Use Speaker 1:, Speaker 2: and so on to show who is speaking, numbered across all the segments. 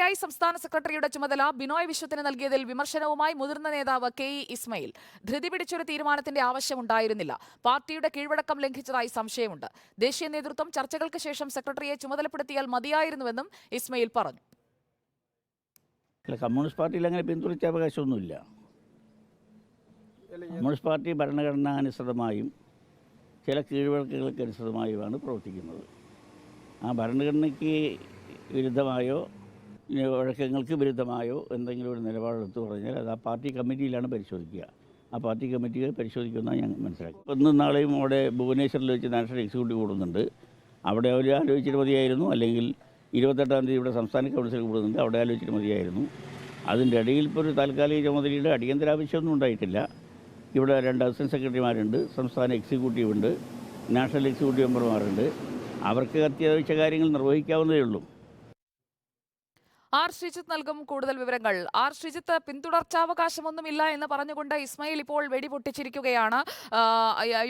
Speaker 1: CPI സംസ്ഥാന സെക്രട്ടറിയുടെ ചുമതല ബിനോയ് വിശ്വത്തിന് നൽകിയതിൽ വിമർശനവുമായി മുതിർന്ന നേതാവ് KE ഇസ്മയിൽ. ധൃതി പിടിച്ചൊരു തീരുമാനത്തിന്റെ ആവശ്യമുണ്ടായിരുന്നില്ല. പാർട്ടിയുടെ കീഴ്വഴക്കം ലംഘിച്ചതായി സംശയമുണ്ട്. ദേശീയ നേതൃത്വം ചർച്ചകൾക്ക് ശേഷം സെക്രട്ടറിയെ ചുമതലപ്പെടുത്തിയാൽ മതിയായിരുന്നുവെന്നും ഇസ്മയിൽ പറഞ്ഞു.
Speaker 2: കമ്മ്യൂണിസ്റ്റ് പാർട്ടിയിൽ അങ്ങനെ പിന്തുണച്ച അവകാശമൊന്നുമില്ല. കമ്മ്യൂണിസ്റ്റ് പാർട്ടി ഭരണഘടനാനുസൃതമായും ചില കീഴ്വഴക്കങ്ങൾക്ക് അനുസൃതമായുമാണ് പ്രവർത്തിക്കുന്നത്. ആ ഭരണഘടനയ്ക്ക് വിരുദ്ധമായോ വഴക്കങ്ങൾക്ക് വിരുദ്ധമായോ എന്തെങ്കിലും ഒരു നിലപാടെടുത്തു പറഞ്ഞാൽ അത് ആ പാർട്ടി കമ്മിറ്റിയിലാണ് പരിശോധിക്കുക. ആ പാർട്ടി കമ്മിറ്റികൾ പരിശോധിക്കുമെന്നാണ് ഞാൻ മനസ്സിലാക്കി. ഇന്നും നാളെയും അവിടെ ഭുവനേശ്വറിൽ വെച്ച് നാഷണൽ എക്സിക്യൂട്ടീവ് കൂടുന്നുണ്ട്. അവിടെ അവർ ആലോചിച്ചിട്ട് മതിയായിരുന്നു. അല്ലെങ്കിൽ 28-ാം തീയതി ഇവിടെ സംസ്ഥാന കൗൺസിൽ കൂടുന്നുണ്ട്. അവിടെ ആലോചിച്ചിട്ട് മതിയായിരുന്നു. അതിൻ്റെ ഇടയിൽ ഇപ്പോൾ ഒരു താൽക്കാലിക ചുമതലയുടെ അടിയന്തര ആവശ്യമൊന്നും ഉണ്ടായിട്ടില്ല. ഇവിടെ 2 അസിസ്റ്റന്റ് സെക്രട്ടറിമാരുണ്ട്, സംസ്ഥാന എക്സിക്യൂട്ടീവ് ഉണ്ട്, നാഷണൽ എക്സിക്യൂട്ടീവ് മെമ്പർമാരുണ്ട്. അവർക്ക് അത്യാവശ്യ കാര്യങ്ങൾ നിർവഹിക്കാവുന്നതേ ഉള്ളൂ.
Speaker 1: ആർ ശ്രീജിത്ത് നൽകും കൂടുതൽ വിവരങ്ങൾ. ആർ ശ്രീജിത്ത്, പിന്തുടർച്ചാവകാശമൊന്നുമില്ല എന്ന് പറഞ്ഞുകൊണ്ട് ഇസ്മയിൽ ഇപ്പോൾ വെടിപൊട്ടിച്ചിരിക്കുകയാണ്.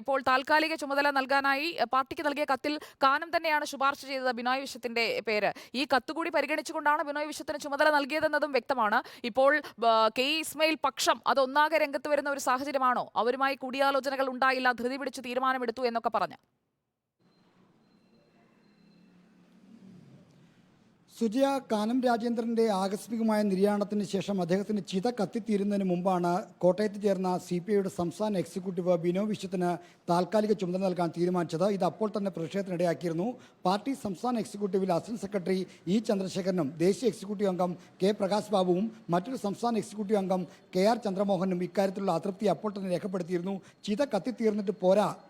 Speaker 1: ഇപ്പോൾ താൽക്കാലിക ചുമതല നൽകാനായി പാർട്ടിക്ക് നൽകിയ കത്തിൽ കാനം തന്നെയാണ് ശുപാർശ ചെയ്തത് ബിനോയ് വിശ്വത്തിന്റെ പേര്. ഈ കത്തുകൂടി പരിഗണിച്ചുകൊണ്ടാണ് ബിനോയ് വിശ്വത്തിന് ചുമതല നൽകിയതെന്നതും വ്യക്തമാണ്. ഇപ്പോൾ KE ഇസ്മയിൽ പക്ഷം അതൊന്നാകെ രംഗത്ത് വരുന്ന ഒരു സാഹചര്യമാണോ? അവരുമായി കൂടിയാലോചനകൾ ഉണ്ടായില്ല, ധൃതി പിടിച്ച് തീരുമാനമെടുത്തു എന്നൊക്കെ പറഞ്ഞു.
Speaker 3: സുജയ, കാനം രാജേന്ദ്രൻ്റെ ആകസ്മികമായ നിര്യാണത്തിന് ശേഷം അദ്ദേഹത്തിന് ചിത കത്തിത്തീരുന്നതിന് മുമ്പാണ് കോട്ടയത്ത് ചേർന്ന CPIയുടെ സംസ്ഥാന എക്സിക്യൂട്ടീവ് ബിനോയ് വിശ്വത്തിന് താൽക്കാലിക ചുമതല നൽകാൻ തീരുമാനിച്ചത്. ഇത് അപ്പോൾ തന്നെ പ്രതിഷേധത്തിനിടയാക്കിയിരുന്നു. പാർട്ടി സംസ്ഥാന എക്സിക്യൂട്ടീവിൽ അസിസ്റ്റന്റ് സെക്രട്ടറി E ചന്ദ്രശേഖരനും ദേശീയ എക്സിക്യൂട്ടീവ് അംഗം K പ്രകാശ് ബാബുവും മറ്റൊരു സംസ്ഥാന എക്സിക്യൂട്ടീവ് അംഗം KR ചന്ദ്രമോഹനും ഇക്കാര്യത്തിലുള്ള അതൃപ്തി അപ്പോൾ തന്നെ രേഖപ്പെടുത്തിയിരുന്നു. ചിത കത്തിത്തീർന്നിട്ട്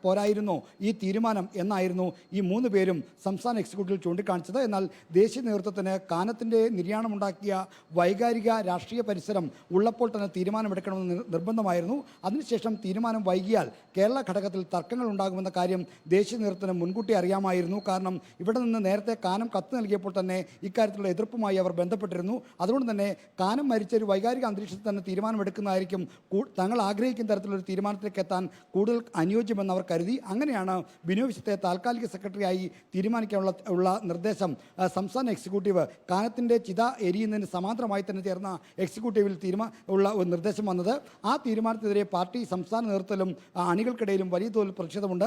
Speaker 3: പോരായിരുന്നോ ഈ തീരുമാനം എന്നായിരുന്നു ഈ 3 പേരും സംസ്ഥാന എക്സിക്യൂട്ടീവിൽ ചൂണ്ടിക്കാണിച്ചത്. എന്നാൽ ദേശീയ നേതൃത്വം കാനത്തിൻ്റെ നിര്യാണമുണ്ടാക്കിയ വൈകാരിക രാഷ്ട്രീയ പരിസരം ഉള്ളപ്പോൾ തന്നെ തീരുമാനമെടുക്കണമെന്ന് നിർബന്ധമായിരുന്നു. അതിനുശേഷം തീരുമാനം വൈകിയാൽ കേരള ഘടകത്തിൽ തർക്കങ്ങൾ ഉണ്ടാകുമെന്ന കാര്യം ദേശീയ നേതൃത്വത്തിന് മുൻകൂട്ടി അറിയാമായിരുന്നു. കാരണം ഇവിടെ നിന്ന് നേരത്തെ കാനം കത്ത് നൽകിയപ്പോൾ തന്നെ ഇക്കാര്യത്തിലുള്ള എതിർപ്പുമായി അവർ ബന്ധപ്പെട്ടിരുന്നു. അതുകൊണ്ട് തന്നെ കാനം മരിച്ച ഒരു വൈകാരിക അന്തരീക്ഷത്തിൽ തന്നെ തീരുമാനമെടുക്കുന്നതായിരിക്കും തങ്ങൾ ആഗ്രഹിക്കുന്ന തരത്തിലൊരു തീരുമാനത്തിലേക്ക് എത്താൻ കൂടുതൽ അനുയോജ്യമെന്ന് അവർ കരുതി. അങ്ങനെയാണ് ബിനോയ് വിശ്വത്തെ താൽക്കാലിക സെക്രട്ടറിയായി തീരുമാനിക്കാനുള്ള നിർദ്ദേശം സംസ്ഥാന എക്സിക്യൂട്ടീവ് കാനത്തിൻ്റെ ചിത എരിയുന്നതിന് സമാന്തരമായി തന്നെ ചേർന്ന എക്സിക്യൂട്ടീവിൽ ഉള്ള ഒരു നിർദ്ദേശം വന്നത്. ആ തീരുമാനത്തിനെതിരെ പാർട്ടി സംസ്ഥാന നേതൃത്വത്തിലും അണികൾക്കിടയിലും വലിയ തോതിൽ പ്രതിഷേധമുണ്ട്.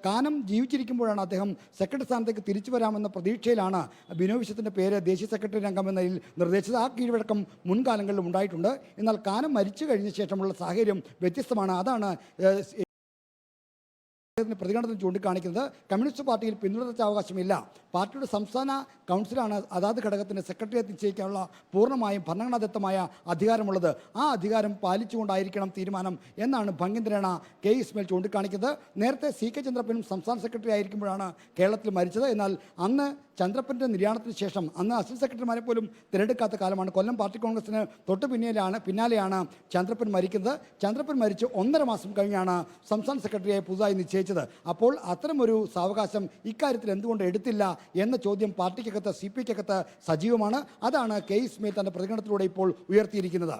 Speaker 3: കാനം ജീവിച്ചിരിക്കുമ്പോഴാണ് അദ്ദേഹം സെക്രട്ടറി സ്ഥാനത്തേക്ക് തിരിച്ചു വരാമെന്ന പ്രതീക്ഷയിലാണ് ബിനോയ് വിശ്വത്തിൻ്റെ പേര് ദേശീയ സെക്രട്ടറി അംഗം എന്നതിൽ നിർദ്ദേശിച്ചത്. ആ കീഴ്വഴക്കം മുൻകാലങ്ങളിലും ഉണ്ടായിട്ടുണ്ട്. എന്നാൽ കാനം മരിച്ചു കഴിഞ്ഞ ശേഷമുള്ള സാഹചര്യം വ്യത്യസ്തമാണ്. അതാണ് പ്രതികരണത്തിൽ ചൂണ്ടിക്കാണിക്കുന്നത്. കമ്മ്യൂണിസ്റ്റ് പാർട്ടിയിൽ പിന്തുടർച്ചാവകാശമില്ല. പാർട്ടിയുടെ സംസ്ഥാന കൗൺസിലാണ് അതാത് ഘടകത്തിന് സെക്രട്ടറിയെ നിശ്ചയിക്കാനുള്ള പൂർണ്ണമായും ഭരണഘടനാദത്തമായ അധികാരമുള്ളത്. ആ അധികാരം പാലിച്ചുകൊണ്ടായിരിക്കണം തീരുമാനം എന്നാണ് ഭംഗിന്ദ്രേണ KE ഇസ്മയിൽ ചൂണ്ടിക്കാണിക്കുന്നത്. നേരത്തെ CK ചന്ദ്രപ്പനും സംസ്ഥാന സെക്രട്ടറി ആയിരിക്കുമ്പോഴാണ് കേരളത്തിൽ മരിച്ചത്. എന്നാൽ അന്ന് ചന്ദ്രപ്പൻ്റെ നിര്യാണത്തിന് ശേഷം അന്ന് അസിസ്റ്റന്റ് സെക്രട്ടറിമാരെ പോലും തിരഞ്ഞെടുക്കാത്ത കാലമാണ്. കൊല്ലം പാർട്ടി കോൺഗ്രസിന് തൊട്ട് പിന്നാലെയാണ് ചന്ദ്രപ്പൻ മരിക്കുന്നത്. ചന്ദ്രപ്പൻ മരിച്ച് 1.5 മാസം കഴിഞ്ഞാണ് സംസ്ഥാന സെക്രട്ടറിയായി പുതുതായി നിശ്ചയിച്ചത്. അപ്പോൾ അത്തരമൊരു സാവകാശം ഇക്കാര്യത്തിൽ എന്തുകൊണ്ട് എടുത്തില്ല എന്ന ചോദ്യം പാർട്ടിക്കകത്ത് CPIക്കകത്ത് സജീവമാണ്. അതാണ് KE ഇസ്മയിൽ തൻ്റെ പ്രതികരണത്തിലൂടെ ഇപ്പോൾ ഉയർത്തിയിരിക്കുന്നത്.